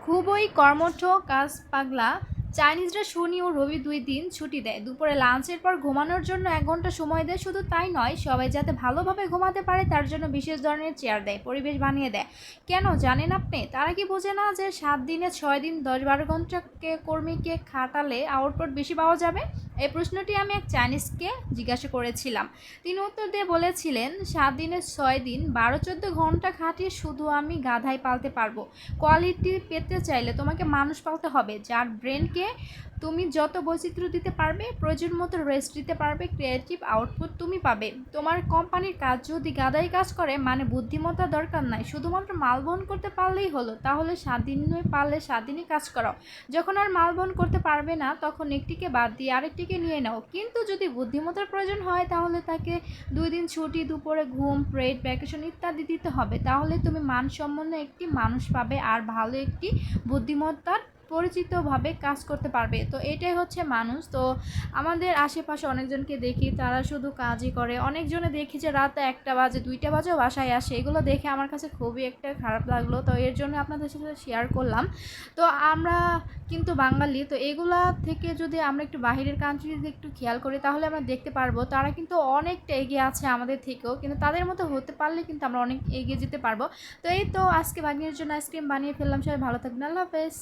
খুবই কর্মঠ কাজ পাগলা। চাইনিজরা শনি ও রবি ২ দিন ছুটি দেয়। দুপুরে লাঞ্চের পর ঘুমানোর জন্য ১ ঘন্টা সময় দেয়। শুধু তাই নয়, সবাই যাতে ভালোভাবে ঘুমাতে পারে তার জন্য বিশেষ ধরনের চেয়ার দেয়, পরিবেশ বানিয়ে দেয়। কেন জানেন আপনি? তারা কি বোঝে না যে ৭ দিনে ৬ দিন ১০-১২ ঘন্টা কর্মীকে খাটালে আউটপুট বেশি পাওয়া যাবে? এই প্রশ্নটি আমি এক চাইনিজকে জিজ্ঞাসা করেছিলাম। তিনি উত্তর দিয়ে বলেছিলেন, ৭ দিনে ৬ দিন ১২-১৪ ঘন্টা খাটিয়ে শুধু আমি গাধাই পালতে পারবো। কোয়ালিটি পেতে চাইলে তোমাকে মানুষ পালতে হবে, যার ব্রেনকে তুমি যত বৈচিত্র্য দিতে পারবে, প্রয়োজন মতো রেস্ট দিতে পারবে, ক্রিয়েটিভ আউটপুট তুমি পাবে। তোমার কোম্পানির কাজ যদি গাদাই কাজ করে, মানে বুদ্ধিমত্তা দরকার নাই, শুধুমাত্র মাল বহন করতে পারলেই হলো। তাহলে ৭ দিনে পারলে ৭ দিনই কাজ করো। যখন আর মাল বহন করতে পারবে না, তখন একটিকে বাদ দিয়ে আরেকটিকে নিয়ে নাও। কিন্তু যদি বুদ্ধিমত্তার প্রয়োজন হয়, তাহলে তাকে ২ দিন ছুটি, দুপুরে ঘুম, পেড ভ্যাকেশন ইত্যাদি দিতে হবে। তাহলে তুমি মানসম্পন্ন একটি মানুষ পাবে আর ভালো একটি বুদ্ধিমত্তার পরিচিতভাবে কাজ করতে পারবে। তো এটাই হচ্ছে মানুষ। তো আমাদের আশেপাশে অনেকজনকে দেখি, তারা শুধু কাজই করে। অনেকজনে দেখি যে রাত ১টা বাজে, ২টা বাজেও বাসায় আসে। এগুলো দেখে আমার কাছে খুবই একটা খারাপ লাগলো। তো এর জন্য আপনাদের সাথে শেয়ার করলাম। তো আমরা কিন্তু বাঙালি, তো এগুলা থেকে যদি আমরা একটু বাহিরের কান্ট্রিতে একটু খেয়াল করি, তাহলে আমরা দেখতে পারবো তারা কিন্তু অনেকটা এগিয়ে আছে আমাদের থেকেও। কিন্তু তাদের মতো হতে পারলে কিন্তু আমরা অনেক এগিয়ে যেতে পারবো। তো এই তো আজকে ভাগ্নির জন্য আইসক্রিম বানিয়ে ফেললাম। সবাই ভালো থাকবেন। আল্লাহ হাফেজ।